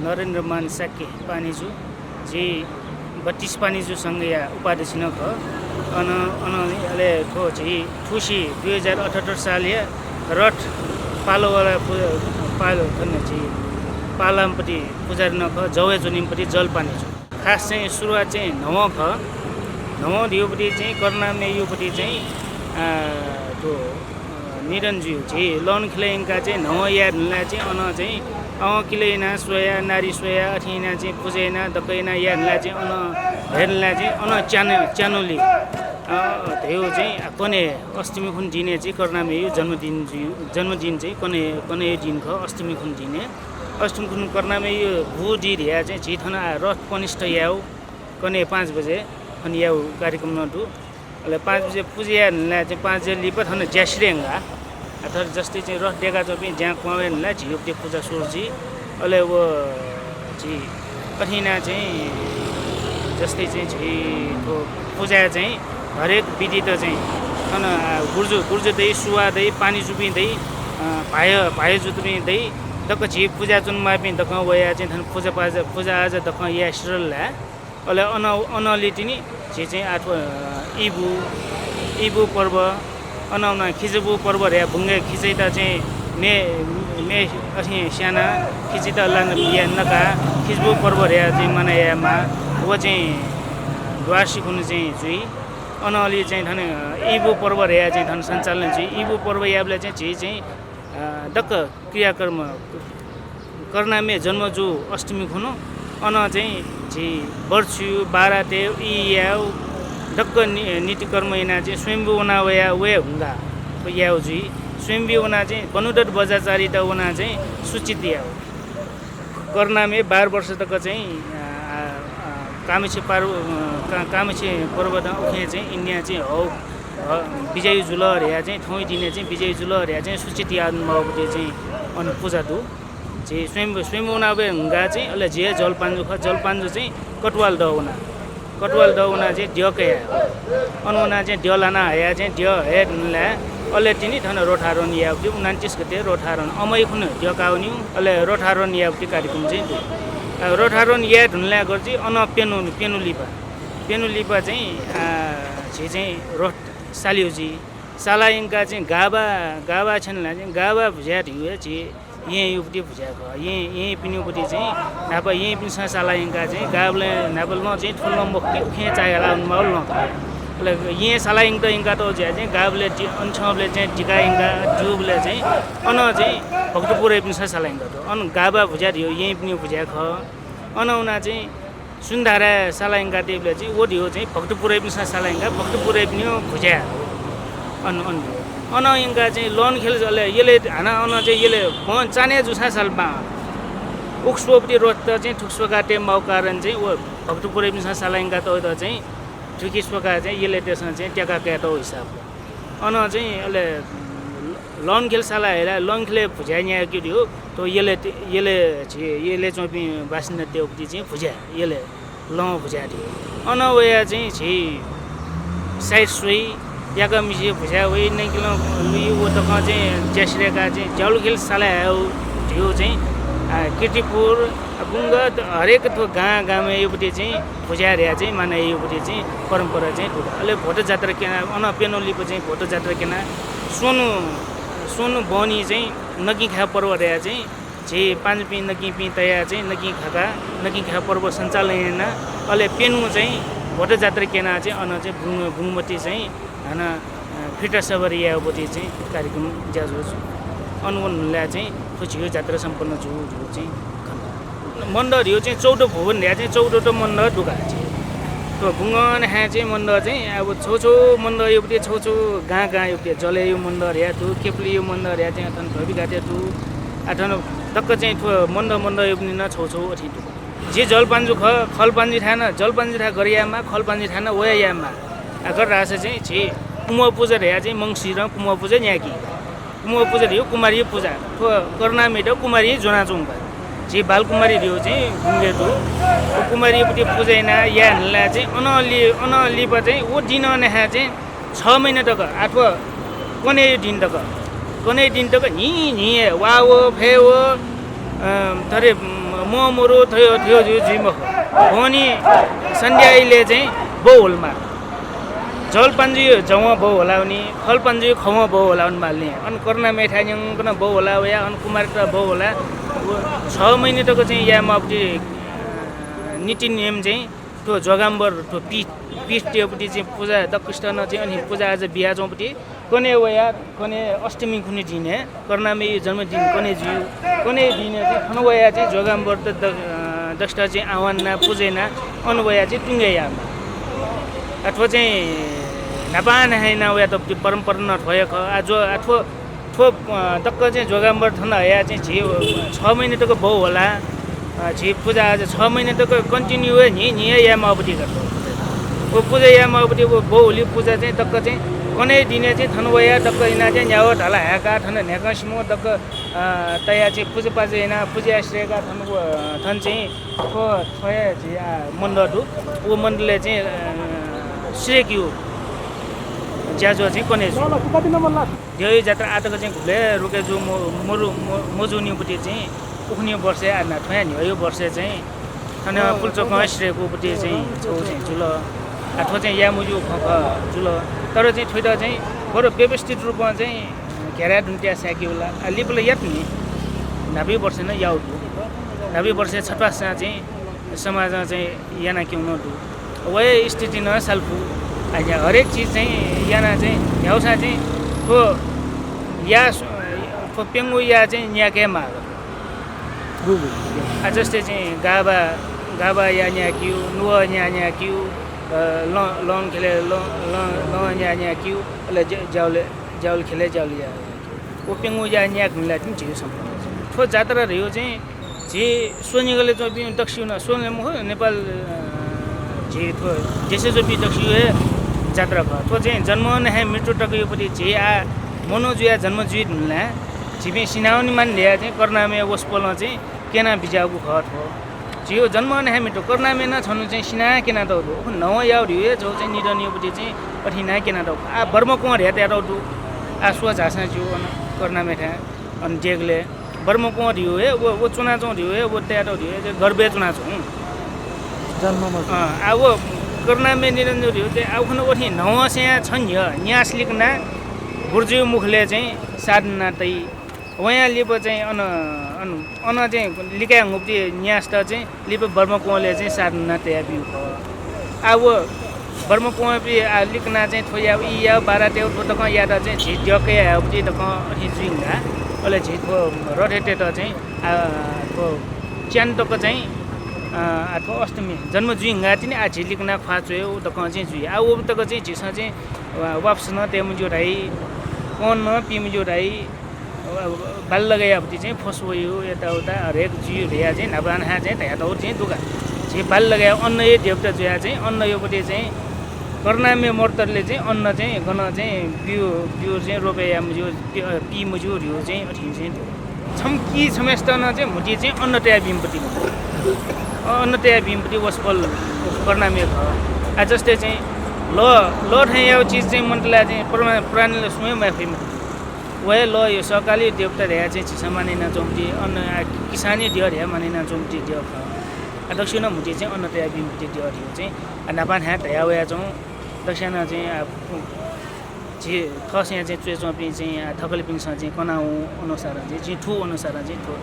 नरेन्द्र मान साके पानीजु जी 32 पानीजु संघीय उपाध्यक्ष न ख अनले थो जी ठुसी 2078 साल या रथ पालोवाला पालो खन्ने जी पालामपट्टि पुजारी न ख जौया जुनिमपट्टि जल पानीजु खास चाहिँ सुरुवात चाहिँ नव ख नव दियोपट्टि चाहिँ कर्नामे योपट्टि चाहिँ त्यो निरञ्जु चाहिँ लन खिलाइनका चाहिँ नव यादलाई चाहिँ अन चाहिँ किलेना सोया नारी सोया अठिना चाहिँ पुजेना दकैना यादलाई चाहिँ अन हेर्नलाई चाहिँ अन च्यानोली त्यो चाहिँ कने अष्टमी खुन दिने चाहिँ कर्नामे यो जन्मदिन चाहिँ कने दिन ख अष्टमी खुन दिने अष्टमी खुन कर्नामे यो भुडी ढिया चाहिँ झिठन रथ कनिष्ठ याउ कने 5 बजे अनि याउ कार्यक्रम नटु अहिले 5 बजे पुजियालाई चाहिँ 5 बजे लिपत हन ज्यास्रेङ्गा अथवा जस्तै चाहिँ रथ डेगा चोपी जहाँ कुवावेनलाई झियोप्ते पूजा सुरजी अहिले वो झि कठिना चाहिँ जस्तै चाहिँ झिको पूजा चाहिँ हरेक विधि त चाहिँ अन गुर्जो दही सुवा दही पानी चुपिँदै भाय जुत्रिँदै दक्क झि पूजा जुनमा पनि दक्क वया चाहिँ धन पूजा आज दक्क या श्रलला अहिले अनलिटिनी झि चाहिँ आठो इबु पर्व अनाउना खिचबु पर्व रे भुङ्गे खिचैता चाहिँ मे असि साना खिचिता लान या नका खिचबु पर्व रे चाहिँ मनायामा वो चाहिँ वार्षिक हुनु चाहिँ जुई अनअलि चाहिँ धन इबु पर्व रे चाहिँ धन सञ्चालन चाहिँ इबु पर्व याबले चाहिँ झि चाहिँ दक्क क्रियाकर्म कर्नामे जन्मजु अष्टमी खुनु अन चाहिँ झि वर्षु बाराते याउ दक्क नीति कर्म इना चाहिँ स्वयम्भू उना वया वे हुँगा याउ जुई स्वयम्भू उना चाहिँ कनुडट बजाचारिता उना चाहिँ सूचित याउ कर्नामे 12 वर्ष तक चाहिँ कामेछे पर्वत उखे चाहिँ इन्डिया चाहिँ हौ विजय जुल ह्या चाहिँ ठौँ दिने चाहिँ विजय जुल ह्या चाहिँ सूचित यादमावटी चाहिँ अन पूजा दु चाहिँ स्वयम्भू उना वे हुँगा चाहिँ अहिले जे जलपान्जु चाहिँ कटवाल दउना चाहिँ ड्यके अनुना चाहिँ ड्यलाना हया चाहिँ ड्य हेर्नला अहिले तिनी थन रोठारोन यावटी 29 गते रोठारोन अमै खुन ड्यकाउनी अहिले रोठारोन यावटी कार्यक्रम चाहिँ रोठारोन या ढुनला गर्छ अन पेनुलिपा चाहिँ झि चाहिँ रोट सालियोजी सालाइङका चाहिँ गाबा छन्ला चाहिँ गाबा भुजा ढिउ छि यही युपटी भुजा ख यही पिनुपटी चाहिँ नापा यही पिन सालाइङका चाहिँ गाबले नापल न चाहिँ ठुलो मुखी खे चायला माउल न ले यही सालाइङ त इङका त ज्या चाहिँ गाबले अनछबले चाहिँ टिकाइङका ट्युबले चाहिँ अन चाहिँ भक्तपुरै पिन सालाइङ त अन गाबा भुजा ढिउ यही पिनु भुजा ख अनौना चाहिँ सुन्धारा सालाइङका टेबले चाहिँ वो ढिउ चाहिँ भक्तपुरै पिन सालाइङका भक्तपुरै पिनु भुजा अन इनका चाहिँ लोन खेल यसले हाना अन चाहिँ यसले चाने जुसा सालमा उक्सोपटी रोत चाहिँ ठुक्सो काटे माउ कारण चाहिँ वो भक्तपुरै पिसा सालाइङका त चाहिँ ठुकिसोका चाहिँ यसले त्यसमा चाहिँ टेका क्याटो हिसाब अन चाहिँ यसले लोन खेल साला हेरा लोन खेले भुजा न्या के दियो त यसले चोपी बासिन्दा त्योपटी चाहिँ भुजा यसले लौ भुजा दियो अन वया चाहिँ छि साइड सोई याका मिसी भुजा वही नै किलो वो त चाहिँ ज्यास्रेका चाहिँ जलखेल साला ढिउ चाहिँ किर्तिपुर बुङ्गा हरेक थो गाउँमा योपट्टि चाहिँ भुजा र्या चाहिँ माना योपट्टि चाहिँ परम्परा चाहिँ अहिले भोटो जात्रा केना अन पेनोलीको चाहिँ भोटो जात्रा केना सोनु बनी चाहिँ नकी खा पर्व र्या चाहिँ जे 5 पि नकी पि तया चाहिँ नकी खा पर्व सञ्चालन अहिले पेनु चाहिँ भोटो जात्रा केना चाहिँ अन चाहिँ बुङमती चाहिँ हाना फिटा सबरियापट्टि चाहिँ कार्यक्रम ज्याजो अनुवनलाई चाहिँ खुसियो जात्रा सम्पन्न छु चाहिँ मन्दिर यो चाहिँ 14 भुवन ल्या चाहिँ 14 मन्दिर ढुका चाहिँ तो बुङ्गन हाँ चाहिँ मन्दिर चाहिँ अब छो मन्दिर एउटै छो गाँ एउटै जले यो मन्दिर या तु केप्ली यो मन्दिर या चाहिँ अथन भबी गाटे तु अथन टक्क चाहिँ मन्दिर एउटै न छो अथि जे जलपान्जु खलपान्जु थाना जलपान्जु था गरियामा खलपान्जु थाना वयायामा अगर रासे चाहिँ छि कुम पूजा र्या चाहिँ मंगसिर कुम पूजा न्याकी कुम पूजा दियो कुमारी पूजा तो कर्नामेट कुमारी जोनाचुङका जे बालकुमारी दियो चाहिँ गुङ्गेको कुमारीपट्टि पूजैना यानलाई चाहिँ अनलिपा चाहिँ ओ दिन नहा चाहिँ 6 महिना तक अथवा कने दिन तक नि वा वो फे वो थरे मोरो थियो थियो जिम भनी सन्ध्याले चाहिँ बौ होलमा जल पन्जी जव बौ होलाउने फल पन्जी खव बौ होलाउने माल्ने अनि कर्ना मेठाइङ पनि बौ होला या अनि कुमार त बौ होला 6 महिना तक चाहिँ यामा नीति नियम चाहिँ त्यो जगाम्बर त्यो पीठ त्योपट्टि चाहिँ पूजा दकृष्ण चाहिँ अनि पूजा आज बिहा चौपट्टि कने वया कने अष्टमी कुनै दिन कर्नामे जन्मदिन कने जिउ कने दिन चाहिँ खनवया चाहिँ जगाम्बर त दष्ट चाहिँ आह्वानना पूजेना अनवया चाहिँ टुङ्गेयामा अथवा चाहिँ नापान हैन वया त परम्परा न भएको आज अथवा ठो दक्क चाहिँ जगाम्बर थन हया चाहिँ झे 6 महिना तक बौ होला झे पूजा आज 6 महिना तक कन्टिन्यू नि यामा अवधि गर्छ वो पूजा यामा अवधि वो बौली पूजा चाहिँ दक्क चाहिँ कने दिने चाहिँ थनवया दक्क इना चाहिँ न्याव ढला ह्याका थन न्याका सिमो दक्क तया चाहिँ पूजा पाजे हैन पूजा आश्रयका थनको थन चाहिँ को थया झे मण्डलहरु वो मण्डलले चाहिँ श्रेक्यु ज्याजो चाहिँ कने देवी जात्रा आतको चाहिँ घुले रुके जो मोजुनीपट्टि चाहिँ उख्ने वर्ष आना थया नि यो वर्ष चाहिँ थन पुल्चोक आश्रयकोपट्टि चाहिँ छौ चाहिँ जुल अथवा चाहिँ या मुजु खख जुल तर चाहिँ थोइदा चाहिँ बरु व्यवस्थित रूपमा चाहिँ घेरा ढुन्टिया स्याक्योला लिपले यात नि 90 वर्ष न याउटु 90 वर्ष छटवासमा चाहिँ समाजमा चाहिँ याना क्यों न दु वय स्थिति न सालफु अहिले हरेक चीज चाहिँ याना चाहिँ याउसा चाहिँ को या को पेंगु या चाहिँ न्याके माग जस्तै चाहिँ गाबा या न्याक्यु नुवा न्याक्यु लङ खेले न्या क्यु ले जाउल खेले जाउल या ओ पेंगु या न्याक मिला चाहिँ झिउ सम्पन्न ठो जात्रा रह्यो चाहिँ जे सोनिगले चाहिँ दक्षिण सोने मुख नेपाल जे ठो जेसे जो बि दक्षिण जात्रा भ ठो चाहिँ जन्म न है मृत्यु टकयोपट्टि जे आ मनोजुया जन्म जुइत मिला छिबे सिनाउनी मान ल्या चाहिँ कर्नामे वसपल चाहिँ केना बिजागु खत हो जियो जन्म न मिटो कर्नामे न छनु चाहिँ सिना केना दौ नव याउ रियो जो चाहिँ निडनियोपट्टि चाहिँ पठिना केना दौ आ बर्म कुमार हेते दौ आ स्व झासा जियो कर्नामे था अनि जेगले बर्म कुमार रियो हे वो चुना चौ रियो हे वो त्याटो रियो हे गर्बे चुना चौ जन्ममा आ वो कर्नामे निरञ्जन रियो चाहिँ आउखन ओठी नव स्या छन् य न्यास लिकना गुर्जु मुखले चाहिँ साधना तै वहाँ लिप चाहिँ अन चाहिँ लिकाय गुप्ती न्यास त चाहिँ लिप बर्म कुँवरले चाहिँ साधना तया बिउ भयो अब बर्म कुँवर पनि लिकना चाहिँ थोया या 12 तेउ त कहाँ या त चाहिँ झिट जके आउती त कहाँ अथि जुइङ्गा अहिले झिटको रटेटे त चाहिँ च्यान्तको चाहिँ अथवा अष्टमी जन्म जुइङ्गा चाहिँ आ झिलिकना खुवाचो त कहाँ चाहिँ जुइ आ उ तक चाहिँ झिस चाहिँ वापस न तेमुजो राई कौन न पिमुजो राई बाल लगाएपछि चाहिँ फसोयो यताउता हरेक जिउ भिया चाहिँ नबान हा चाहिँ त्यहाँ दौड चाहिँ दुगा जे बाल लगायो अन्न यो देवता जुया चाहिँ अन्न योपट्टि चाहिँ कर्नामे मर्तरले चाहिँ अन्न चाहिँ गन चाहिँ बिउ चाहिँ रोपेया मुजु पी मुजु रियो चाहिँ अठि चाहिँ छम्की छमेस्तन चाहिँ मुटी चाहिँ अन्न तया बिमपट्टि अन्न तया बिमपट्टि वसपल कर्नामे भ आ जस्तै चाहिँ ल ठाउँ यो चिज चाहिँ मन्टला चाहिँ पुरानो सुमै माफिम वह लो यो सकाली देवता ढ्या चाहिँ छिसा मानिना चौमटी अन्न किसानी दियो ढ्या मानिना चौमटी दियो दक्षिण मुटी चाहिँ अन्न तया बिमटी दियो चाहिँ नापान ह्या ढ्या वया चौँ दक्षिण चाहिँ जे खस यहाँ चाहिँ चुए चौपी चाहिँ थकली पिङसँग चाहिँ कनाउ अनुसार चाहिँ ठु अनुसार चाहिँ ठु